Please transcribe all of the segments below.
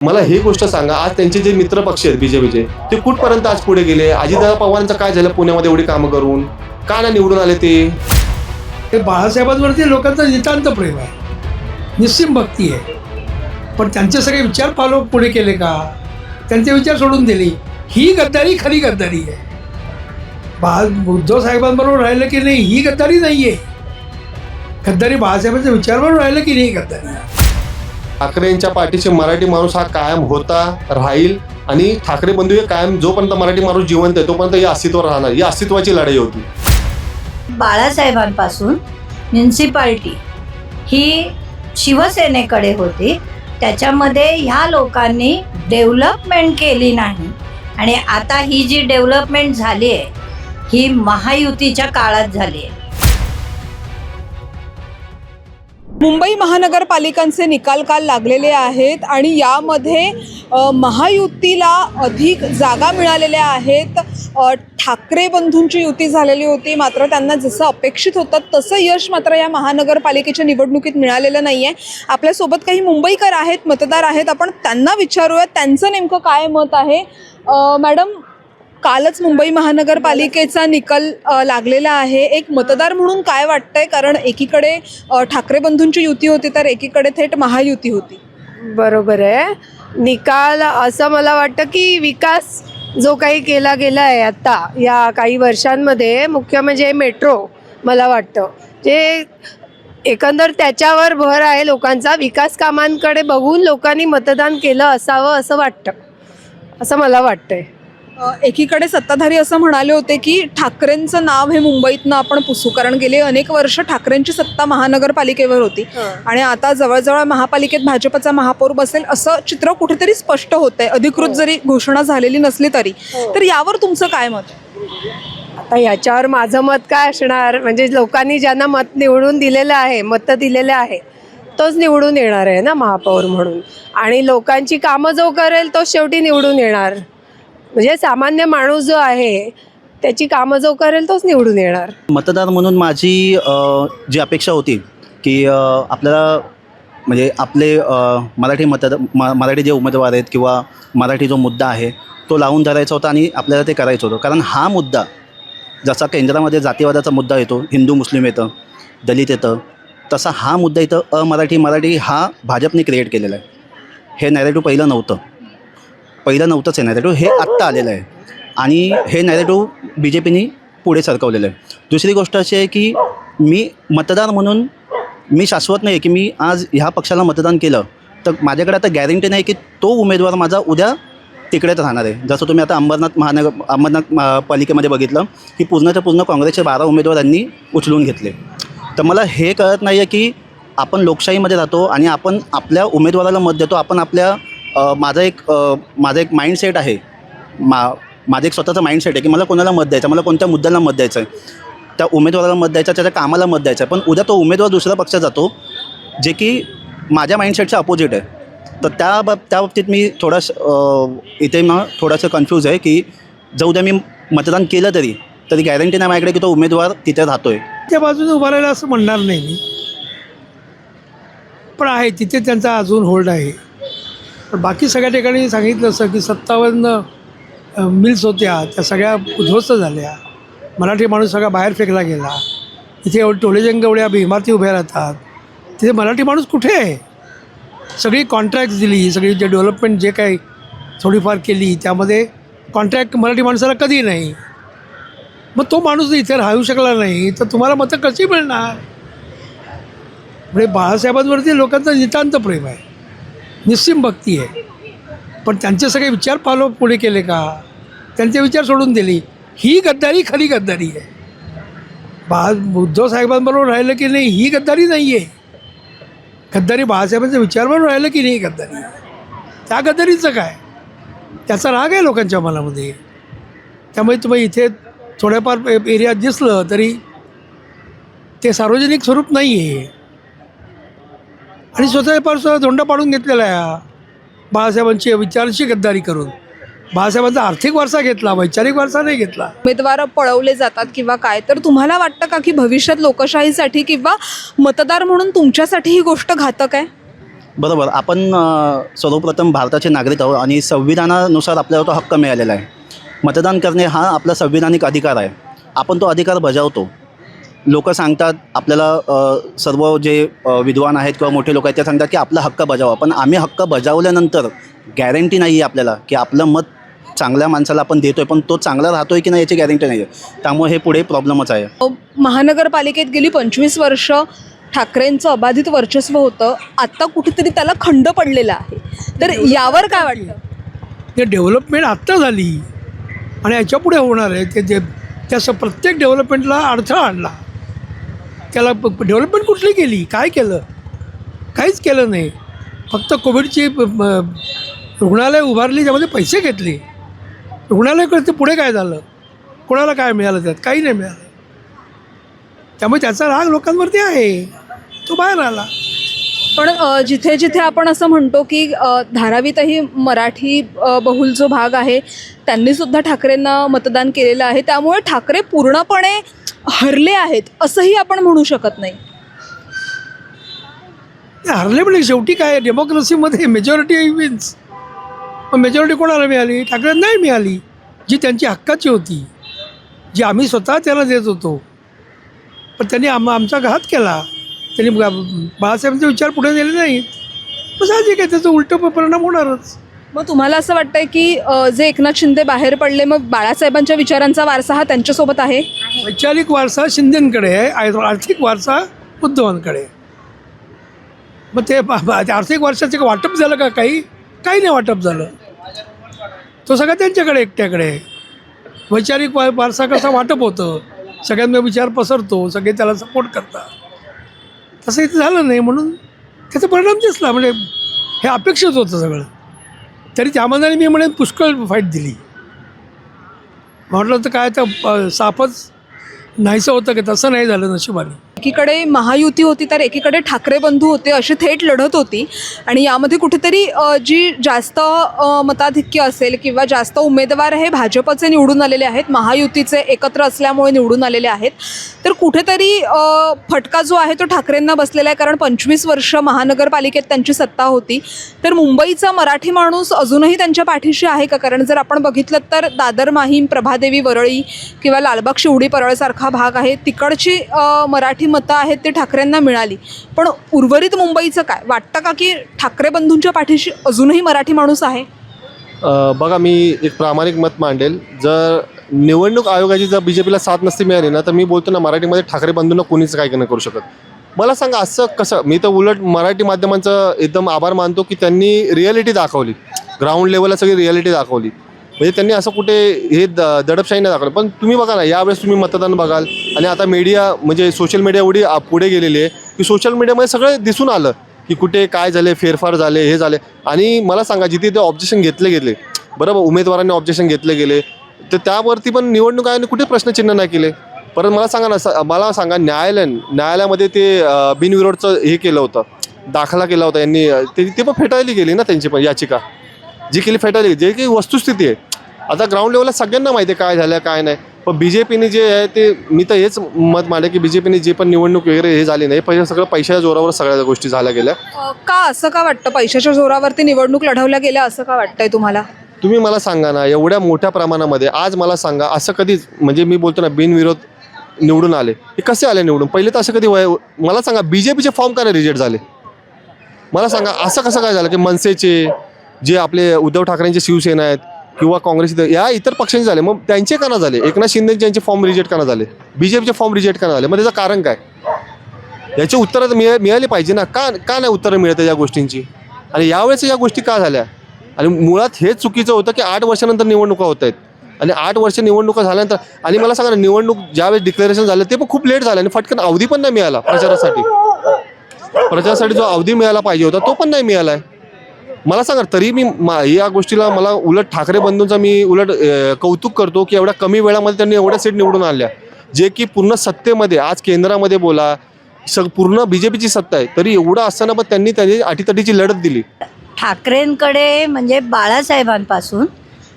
मला ही गोष्ट सांगा, आज त्यांचे जे मित्र पक्ष आहेत बीजेपीचे, ते कुठपर्यंत आज पुढे गेले? अजितदादा पवारांचं काय झालं पुण्यामध्ये एवढी कामं करून? का नाही निवडून आले ते? बाळासाहेबांवरती लोकांचं नितांत प्रेम आहे, निस्सीम भक्ती आहे. पण त्यांचे सगळे विचार फॉलो पुढे केले का? त्यांचे विचार सोडून दिले. ही गद्दारी खरी गद्दारी आहे. उद्धव साहेबांबरोबर राहिलं की नाही, ही गद्दारी नाही आहे. गद्दारी बाळासाहेबांच्या विचारावर राहिलं की नाही गद्दारी आहे. ठाकरेंच्या पाठीशी मराठी माणूस हा कायम होता, राहील. आणि ठाकरे बंधू हे कायम, जोपर्यंत मराठी माणूस जिवंत आहे तोपर्यंत हे अस्तित्वावर राहणार. ही अस्तित्वाची लढाई होती. बाळासाहेबांपासून म्युन्सिपाल्टी ही शिवसेनेकडे होती. त्याच्यामध्ये ह्या लोकांनी डेव्हलपमेंट केली नाही. आणि आता ही जी डेव्हलपमेंट झाली आहे ही महायुतीच्या काळात झाली आहे. मुंबई महानगरपालिकांचे निकाल काल लागलेले आहेत आणि यामध्ये महायुतीला अधिक जागा मिळालेल्या आहेत. ठाकरे बंधूंची युती झालेली होती, मात्र त्यांना जसं अपेक्षित होतं तसं यश मात्र या महानगरपालिकेच्या निवडणुकीत मिळालेलं नाही आहे. आपल्यासोबत काही मुंबईकर आहेत, मतदार आहेत, आपण त्यांना विचारूया त्यांचं नेमकं काय मत आहे. मॅडम, कालच मुंबई महानगरपालिकेचा निकाल लागलेला आहे. एक मतदार म्हणून काय वाटतंय? कारण एकीकडे ठाकरे बंधूंची युती होती तर एकीकडे थेट महायुती होती. बरोबर आहे. निकाल असं मला वाटतं की विकास जो काही केला गेला आहे आत्ता या काही वर्षांमध्ये, मुख्य म्हणजे मेट्रो, मला वाटतं जे एकंदर त्याच्यावर भर आहे लोकांचा. विकास कामांकडे बघून लोकांनी मतदान केलं असावं असं वाटतं, असं मला वाटतंय. एकीकडे सत्ताधारी असं म्हणाले होते की ठाकरेंचं नाव हे मुंबईतनं आपण पुसू, कारण गेले अनेक वर्ष ठाकरेंची सत्ता महानगरपालिकेवर होती आणि आता जवळजवळ महापालिकेत भाजपचा महापौर बसेल असं चित्र कुठेतरी स्पष्ट होतंय, अधिकृत जरी घोषणा झालेली नसली तरी. तर यावर तुमचं काय मत? आता याच्यावर माझं मत काय असणार, म्हणजे लोकांनी ज्यांना मत निवडून दिलेलं आहे, मतं दिलेलं आहे, तोच निवडून येणार आहे ना महापौर म्हणून. आणि लोकांची कामं जो करेल तो शेवटी निवडून येणार. म्हणजे सामान्य माणूस जो आहे त्याची कामं जो करेल तोच निवडून येणार. मतदार म्हणून माझी जी अपेक्षा होती की आपल्याला म्हणजे आपले मराठी जे उमेदवार आहेत किंवा मराठी जो मुद्दा आहे तो लावून धरायचा होता आणि आपल्याला ते करायचं होतं. कारण हा मुद्दा जसा केंद्रामध्ये जातीवादाचा मुद्दा येतो, हिंदू मुस्लिम येतं, दलित येतं, तसा हा मुद्दा इथं मराठी हा भाजपने क्रिएट केलेला आहे. हे नॅरेटिव्ह पहिलं नव्हतंच हे नॅरेटिव्ह, हे आत्ता आलेलं आहे आणि हे नॅरेटिव्ह बी जे पीने पुढे सरकवलेलं आहे. दुसरी गोष्ट अशी आहे की मी मतदार म्हणून मी शाश्वत नाही आहे की मी आज ह्या पक्षाला मतदान केलं तर माझ्याकडे आता गॅरंटी नाही की तो उमेदवार माझा उद्या तिकडेच राहणार आहे. जसं तुम्ही आता अंबरनाथ पालिकेमध्ये बघितलं की पूर्णच्या पूर्ण काँग्रेसचे 12 उमेदवारांनी उचलून घेतले. तर मला हे कळत नाही आहे की आपण लोकशाहीमध्ये राहतो आणि आपण आपल्या उमेदवाराला मत देतो. आपण आपल्या माझा एक माइंडसेट आहे, माझं एक स्वतःचं माइंडसेट आहे की मला कोणाला मत द्यायचं, मला कोणत्या मुद्द्याला मत द्यायचं आहे, त्या उमेदवाराला मत द्यायचं, त्याच्या कामाला मत द्यायचं आहे. पण उद्या तो उमेदवार दुसऱ्या पक्षात जातो जे की माझ्या माइंडसेटच्या अपोजिट आहे. तर त्या बाबतीत मी थोडंसं कन्फ्यूज आहे की जर उद्या मी मतदान केलं तरी गॅरंटी नाही माझ्याकडे की तो उमेदवार तिथे राहतोय. त्या बाजूने उभा राहिला असं म्हणणार नाही मी, पण आहे तिथे त्यांचा अजून होल्ड आहे. पण बाकी सगळ्या ठिकाणी सांगितलं असं की 57 मिल्स होत्या, त्या सगळ्या उद्ध्वस्त झाल्या. मराठी माणूस सगळा बाहेर फेकला गेला. इथे टोलेजंग एवढ्या इमारती उभ्या राहतात, तिथे मराठी माणूस कुठे आहे? सगळी कॉन्ट्रॅक्ट दिली, सगळी जे डेव्हलपमेंट जे काही थोडीफार केली त्यामध्ये कॉन्ट्रॅक्ट मराठी माणसाला कधी नाही. मग तो माणूस इथे राहू शकला नाही तर तुम्हाला मतं कशी मिळणार? म्हणजे बाळासाहेबांवरती लोकांचं नितांत प्रेम आहे, निस्सीम भक्ती आहे. पण त्यांचे सगळे विचार फॉलो पुढे केले का? त्यांचे विचार सोडून दिले. ही गद्दारी खरी गद्दारी आहे. उद्धव साहेबांबरोबर राहिलं की नाही, ही गद्दारी नाही आहे. गद्दारी बाळासाहेबांच्या विचारावर राहिलं की नाही गद्दारी आहे. त्या गद्दारीचं काय? त्याचा राग आहे लोकांच्या मनामध्ये. त्यामुळे तुम्ही इथे थोड्याफार एरियात दिसलं तरी ते सार्वजनिक स्वरूप नाही आहे आणि स्वतः धोंडा पाडून घेतलेला आहे बाळासाहेबांची विचारांची गद्दारी करून. बाळासाहेबांचा आर्थिक वारसा घेतला, वैचारिक वारसा नाही घेतला. उमेदवार पळवले जातात किंवा काय, तर तुम्हाला वाटतं का की भविष्यात लोकशाहीसाठी किंवा मतदार म्हणून तुमच्यासाठी ही गोष्ट घातक आहे? बरोबर. आपण सर्वप्रथम भारताचे नागरिक आहोत आणि संविधानानुसार आपल्याला तो हक्क मिळालेला आहे. मतदान करणे हा आपला संविधानिक अधिकार आहे. आपण तो अधिकार बजावतो. लोक सांगतात आपल्याला, सर्व जे विद्वान आहेत किंवा मोठे लोक आहेत ते सांगतात की आपला हक्क बजावा. पण आम्ही हक्क बजावल्यानंतर गॅरंटी नाही आहे आपल्याला की आपलं मत चांगल्या माणसाला आपण देतो आहे, पण तो चांगला राहतो आहे की नाही याची गॅरंटी नाही आहे. त्यामुळे हे पुढे प्रॉब्लेमच आहे. महानगरपालिकेत गेली 25 वर्ष ठाकरेंचं अबाधित वर्चस्व होतं. आता कुठेतरी त्याला खंड पडलेला आहे. तर यावर काय वाटतं? ते डेव्हलपमेंट आत्ता झाली आणि याच्यापुढे होणार आहे. ते त्याचं प्रत्येक डेव्हलपमेंटला अडथळा आणला. त्याला डेव्हलपमेंट कुठली केली? काय केलं? काहीच केलं नाही. फक्त कोविडची रुग्णालय उभारली, त्यामध्ये पैसे घेतले. रुग्णालयाकडे पुढे काय झालं? कोणाला काय मिळालं? त्यात काही नाही मिळालं. त्यामुळे त्याचा राग लोकांवरती आहे, तो बाहेर आला. पण जिथे जिथे आपण असं म्हणतो की धारावीतही मराठी बहुल जो भाग आहे त्यांनीसुद्धा ठाकरेंना मतदान केलेलं आहे. त्यामुळे ठाकरे पूर्णपणे हरले आहेत असंही आपण म्हणू शकत नाही. हरले म्हणजे शेवटी काय, डेमोक्रेसीमध्ये मेजॉरिटी विन्स. पण मेजॉरिटी कोणाला मिळाली? ठाकरेंना नाही मिळाली, जी त्यांची हक्काची होती, जी आम्ही स्वतः त्याला देत होतो. पण त्यांनी आमचा घात केला. त्यांनी बाळासाहेबांचे विचार पुढे नेले नाहीत. मग साहजिक आहे, त्याचं उलटं परिणाम होणारच. मग तुम्हाला असं वाटतंय की जे एकनाथ शिंदे बाहेर पडले, मग बाळासाहेबांच्या विचारांचा वारसा हा त्यांच्यासोबत आहे? वैचारिक वारसा शिंदेंकडे आहे, आर्थिक वारसा उद्धवांकडे. मग ते आर्थिक वारसाचं वाटप झालं का? काही नाही वाटप झालं. तो सगळा त्यांच्याकडे एकट्याकडे आहे. वैचारिक वारसा कसा वाटप होतं, सगळ्यांना विचार पसरतो, सगळे त्याला सपोर्ट करतात. तसं इथं झालं नाही, म्हणून त्याचा परिणाम दिसला. म्हणजे हे अपेक्षित होतं सगळं. तरी त्या मनाने मी म्हणेन पुष्कळ फाईट दिली. म्हटलं तर काय, तर सापच नाहीसं होतं की तसं नाही झालं नशिबाने. एकीकडे महायुती होती तर एकीकडे ठाकरे बंधू होते, अशी थेट लढत होती. आणि यामध्ये कुठेतरी जी जास्त मताधिक्य असेल किंवा जास्त उमेदवार हे भाजपचे निवडून आलेले आहेत, महायुतीचे एकत्र असल्यामुळे निवडून आलेले आहेत. तर कुठेतरी फटका जो आहे तो ठाकरेंना बसलेला आहे. कारण 25 वर्ष महानगरपालिकेत त्यांची सत्ता होती. तर मुंबईचा मराठी माणूस अजूनही त्यांच्या पाठीशी आहे का? कारण जर आपण बघितलं तर दादर माहीम, प्रभादेवी वरळी किंवा लालबाग शिवडी परळसारखा भाग आहे, तिकडची मराठी मतं आहेत ते ठाकरेंना मिळाली. पण उर्वरित मुंबईचं काय वाटतं का की ठाकरे बंधूंच्या पाठीशी अजूनही मराठी माणूस आहे? बघा, मी एक प्रामाणिक मत मांडेल. जर निवडणूक आयोगाची जर BJPला साथ नसती मिळाली ना, तर मी बोलतो ना, मराठीमध्ये ठाकरे बंधूंना कोणीच काही नाही करू शकत. मला सांगा असं कसं? मी तर उलट मराठी माध्यमांचं एकदम आभार मानतो की त्यांनी रिॲलिटी दाखवली, ग्राउंड लेवलला सगळी रिॲलिटी दाखवली. म्हणजे त्यांनी असं कुठे हे दडपशाही नाही दाखवलं. पण तुम्ही बघा ना, यावेळेस तुम्ही मतदान बघाल आणि आता मीडिया म्हणजे सोशल मीडिया एवढी पुढे गेलेली आहे की सोशल मीडियामध्ये सगळं दिसून आलं की कुठे काय झाले, फेरफार झाले, हे झाले. आणि मला सांगा, जिथे ते ऑब्जेक्शन घेतले गेले, बरोबर, उमेदवारांनी ऑब्जेक्शन घेतले गेले, तर त्यावरती पण निवडणूक आयोगाने कुठे प्रश्नचिन्ह नाही केले. परत मला सांगा न्यायालयामध्ये ते बिनविरोधचं हे केलं होतं, दाखला केला होता यांनी, ते पण फेटाळली गेली ना त्यांची पण याचिका, जी केली फेटाळली गेली. जे काही वस्तुस्थिती आहे आता ग्राउंड लेवलला सगळ्यांना माहिती आहे काय झालं काय नाही. पण BJPने जे आहे ते, मी तर हेच मत मांडे की BJPने जे पण निवडणूक वगैरे हे झाली नाही, पहिले सगळं पैशाच्या जोरावर सगळ्या गोष्टी झाल्या गेल्या. का असं का वाटतं? पैशाच्या जोरावरती निवडणूक लढवल्या गेल्या असं का वाटतंय तुम्हाला? तुम्ही मला सांगा ना, एवढ्या मोठ्या प्रमाणामध्ये आज मला सांगा, असं कधीच म्हणजे मी बोलतो ना, बिनविरोध निवडून आले, हे कसे आले निवडून? पहिले तर असं कधी मला सांगा, BJPचे फॉर्म का रिजेक्ट झाले? मला सांगा, असं कसं काय झालं की मनसेचे, जे आपले उद्धव ठाकरेंचे शिवसेना आहेत किंवा काँग्रेस, या इतर पक्षांचे झाले, मग त्यांचे का नाही झाले? एकनाथ शिंदेचे यांचे फॉर्म रिजेक्ट का नाही झाले? BJPचे फॉर्म रिजेक्ट का नाही झाले? मग त्याचं कारण काय? याची उत्तरं मिळाली पाहिजे ना. का नाही उत्तरं मिळतं या गोष्टींची? आणि यावेळेस या गोष्टी का झाल्या? आणि मुळात हेच चुकीचं होतं की 8 वर्षानंतर निवडणुका होत आहेत आणि 8 वर्ष निवडणुका झाल्यानंतर, आणि मला सांगा ना, निवडणूक ज्यावेळेस डिक्लेरेशन झालं ते पण खूप लेट झालं आणि फटकन अवधी पण नाही मिळाला प्रचारासाठी जो अवधी मिळायला पाहिजे होता तो पण नाही मिळाला आहे. मला सांगा, तरी मी या गोष्टीला मला उलट ठाकरे बंधूंचा मी उलट कौतुक करतो की एवढ्या कमी वेळामध्ये त्यांनी एवढ्या सीट निवडून आणल्या, जे की पूर्ण सत्तेमध्ये आज केंद्रामध्ये बोला पूर्ण BJPची सत्ता आहे, तरी एवढं असताना पण त्यांनी त्याची अटीतटीची लढत दिली. ठाकरेंकडे म्हणजे बाळासाहेबांपासून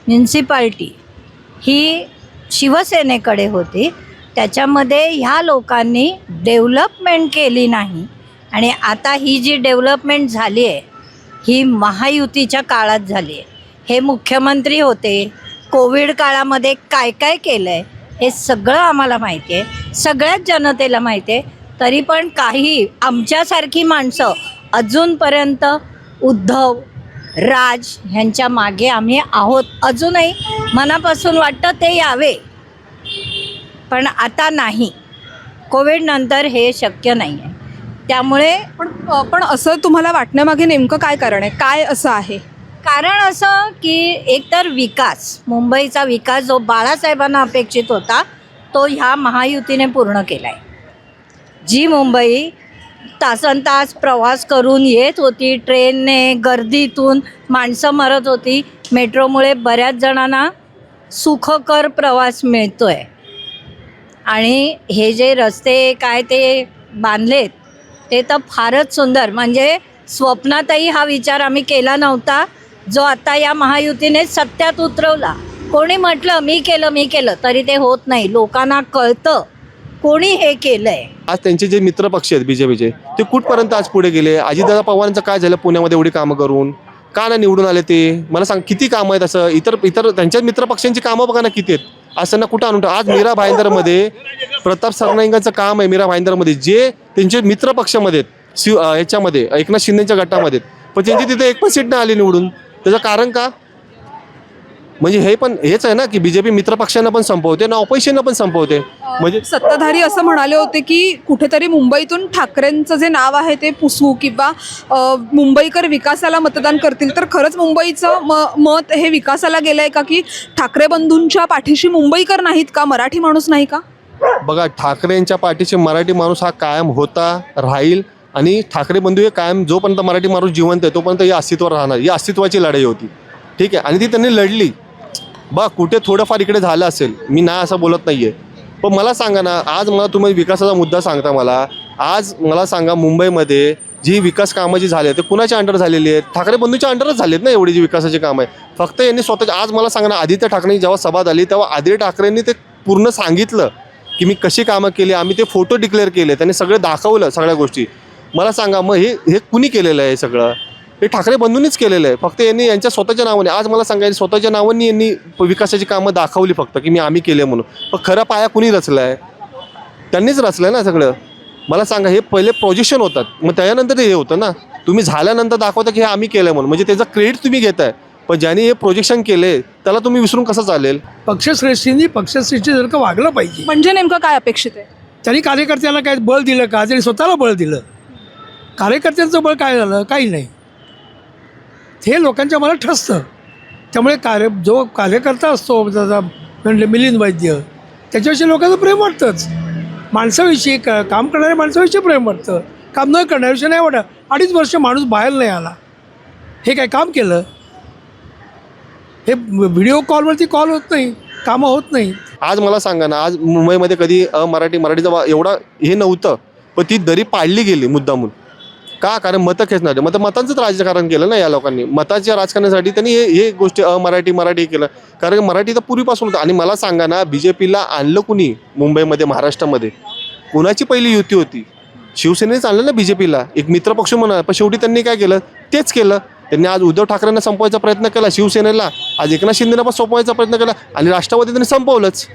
म्युन्सिपाल्टी ही शिवसेनेकडे होती. त्याच्यामध्ये ह्या लोकांनी डेव्हलपमेंट केली नाही. आणि आता ही जी डेव्हलपमेंट झाली आहे ही महायुतीच्या काळात झाली आहे. हे मुख्यमंत्री होते, कोविड काळामध्ये काय काय केलं आहे हे सगळं आम्हाला माहिती आहे, सगळ्याच जनतेला माहिती आहे. तरी पण काही आमच्यासारखी माणसं अजूनपर्यंत उद्धव राज ह्यांच्या मागे आम्ही आहोत. अजूनही मनापासून वाटतं ते यावे, पण आता नाही. कोविडनंतर हे शक्य नाही आहे. त्यामुळे पण असं तुम्हाला वाटण्यामागे नेमकं काय कारण आहे? काय असं आहे? कारण असं की एकतर विकास, मुंबईचा विकास जो बाळासाहेबांना अपेक्षित होता तो ह्या महायुतीने पूर्ण केला आहे. जी मुंबई तासनतास प्रवास करून येत होती, ट्रेनने गर्दीतून माणसं मरत होती, मेट्रोमुळे बऱ्याच जणांना सुखकर प्रवास मिळतो आहे. आणि हे जे रस्ते काय ते बांधलेत ते तर फारच सुंदर, म्हणजे स्वप्नातही हा विचार आम्ही केला नव्हता जो आता या महायुतीने सत्यात उतरवला. कोणी म्हटलं मी केलं तरी ते होत नाही. लोकांना कळतं कोणी हे केलं आहे. आज त्यांचे जे मित्रपक्ष आहेत बीजेपीचे ते कुठपर्यंत आज पुढे गेले? अजितदादा पवारांचं काय झालं पुण्यामध्ये एवढी कामं करून? का नाही निवडून आले ते? मला सांग, किती कामं आहेत असं? इतर त्यांच्या मित्रपक्षांची कामं बघा ना किती आहेत. असं ना कुठं आणून आज मीरा भाईंदरमध्ये प्रताप सरनाईकांचं काम आहे. मीरा भाईंदरमध्ये जे त्यांचे मित्रपक्षामध्ये आहेत, ह्याच्यामध्ये एकनाथ शिंदेच्या गटामध्ये, पण त्यांची तिथे एक पण सीट नाही आली निवडून. त्याचं कारण का? म्हणजे हे पण हेच आहे ना की बीजेपी मित्रपक्षांना पण संपवते ना ऑपोजिशनला पण संपवते. म्हणजे सत्ताधारी असं म्हणाले होते की कुठेतरी मुंबईतून ठाकरेंचं जे नाव आहे ते पुसू किंवा मुंबईकर विकासाला मतदान करतील. तर खरंच मुंबईचं मत हे विकासाला गेलं आहे का, की ठाकरे बंधूंच्या पाठीशी मुंबईकर नाहीत का, मराठी माणूस नाही का? बघा, ठाकरेंच्या पाठीशी मराठी माणूस हा कायम होता, राहील. आणि ठाकरे बंधू हे कायम जोपर्यंत मराठी माणूस जिवंत आहे तोपर्यंत ही अस्तित्वावर राहणार. ही अस्तित्वाची लढाई होती, ठीक आहे, आणि ती त्यांनी लढली. बा कुठे थोडंफार इकडे झालं असेल, मी नाही असं बोलत नाही आहे, पण मला सांगा ना, आज मला तुम्ही विकासाचा मुद्दा सांगता मला, आज मला सांगा मुंबईमध्ये जी विकास कामं जी झाली आहेत ते कुणाच्या अंडर झालेली आहेत? ठाकरे बंधूच्या अंडरच झाली आहेत ना एवढी जी विकासाची कामं आहे. फक्त यांनी स्वतःच्या, आज मला सांगा ना, आदित्य ठाकरेंची जेव्हा सभा झाली तेव्हा आदित्य ठाकरेंनी ते पूर्ण सांगितलं की मी कशी कामं केली, आम्ही ते फोटो डिक्लेअर केले, त्यांनी सगळे दाखवलं सगळ्या गोष्टी. मला सांगा मग हे कुणी केलेलं आहे? सगळं हे ठाकरे बंधूंनीच केलेलं आहे. फक्त यांनी यांच्या स्वतःच्या नावाने, आज मला सांगायचं स्वतःच्या नावाने यांनी विकासाची कामं दाखवली फक्त की आम्ही केले म्हणून. पण खरा पाया कुणी रचला आहे? त्यांनीच रचलं आहे ना सगळं. मला सांगा, हे पहिले प्रोजेक्शन होतात, मग त्याच्यानंतर हे होतं ना. तुम्ही झाल्यानंतर दाखवता की हे आम्ही केलं म्हणून, म्हणजे त्याचं क्रेडिट तुम्ही घेताय. पण ज्यांनी हे प्रोजेक्शन केले त्याला तुम्ही विसरून कसं चालेल? पक्षश्रेष्ठींनी पक्षश्रेष्ठीसारखं वागलं पाहिजे. म्हणजे नेमकं काय अपेक्षित आहे? त्यांनी कार्यकर्त्यांना काय बळ दिलं का? त्यांनी स्वतःला बळ दिलं. कार्यकर्त्यांचं बळ काय झालं? काही नाही. हे लोकांच्या मनात ठसतं. त्यामुळे जो कार्यकर्ता असतो त्याचा म्हणजे मिलिंद वैद्य, त्याच्याविषयी लोकांचं प्रेम वाटतंच. माणसाविषयी काम करणाऱ्या माणसाविषयी प्रेम वाटतं, काम न करण्याविषयी नाही वाटत. 2.5 वर्ष माणूस बाहेर नाही आला, हे काय काम केलं? हे व्हिडिओ कॉलवरती कॉल होत नाही, कामं होत नाही. आज मला सांगा ना, आज मुंबईमध्ये कधी मराठीचा एवढा हे नव्हतं, पण ती दरी पाडली गेली मुद्दामून. का? कारण मतं खेचणार, मतांचंच राजकारण केलं ना या लोकांनी. मताच्या राजकारणासाठी त्यांनी हे गोष्टी मराठी केलं. कारण मराठी तर पूर्वीपासून होतं. आणि मला सांगा ना, BJPला आणलं कुणी मुंबईमध्ये, महाराष्ट्रामध्ये? कुणाची पहिली युती होती? शिवसेनेनेच आणलं ना BJPला, एक मित्रपक्ष म्हणून. पण शेवटी त्यांनी काय केलं? तेच केलं. त्यांनी आज उद्धव ठाकरेंना संपवायचा प्रयत्न केला, शिवसेनेला. आज एकनाथ शिंदेना पण संपवायचा प्रयत्न केला, आणि राष्ट्रवादी त्यांनी संपवलंच.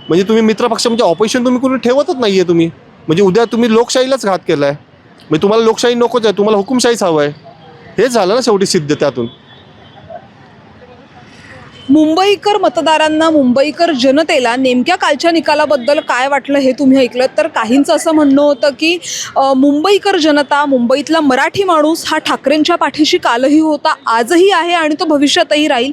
म्हणजे तुम्ही मित्रपक्ष, म्हणजे ऑपोजिशन तुम्ही कोणी ठेवतच नाही आहे तुम्ही. म्हणजे उद्या तुम्ही लोकशाहीलाच घात केला आहे. म्हणजे तुम्हाला लोकशाही नकोच आहे, तुम्हाला हुकुमशाहीच हवं आहे. हेच झालं ना शेवटी सिद्ध त्यातून. मुंबईकर मतदारांना, मुंबईकर जनतेला नेमक्या कालच्या निकालाबद्दल काय वाटलं हे तुम्ही ऐकलं. तर काहींचं असं म्हणणं होतं की मुंबईकर जनता, मुंबईतला मराठी माणूस हा ठाकरेंच्या पाठीशी कालही होता, आजही आहे आणि तो भविष्यातही राहील.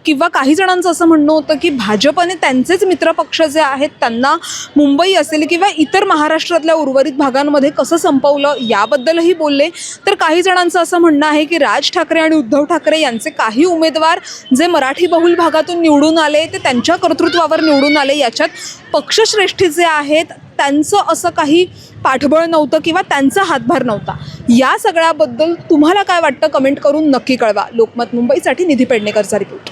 किंवा काही जणांचं असं म्हणणं होतं की भाजपने त्यांचेच मित्रपक्ष जे आहेत त्यांना मुंबई असेल किंवा इतर महाराष्ट्रातल्या उर्वरित भागांमध्ये कसं संपवलं याबद्दलही बोलले. तर काही जणांचं असं म्हणणं आहे की राज ठाकरे आणि उद्धव ठाकरे यांचे काही उमेदवार जे मराठी बहुल भागातून निवडून आले ते त्यांच्या कर्तृत्वावर निवडून आले, याच्यात पक्षश्रेष्ठी जे आहेत त्यांचं असं काही पाठबळ नव्हतं किंवा त्यांचा हातभार नव्हता. या सगळ्याबद्दल तुम्हाला काय वाटतं कमेंट करून नक्की कळवा. लोकमत मुंबईसाठी निधी पेडणेकरचा रिपोर्ट.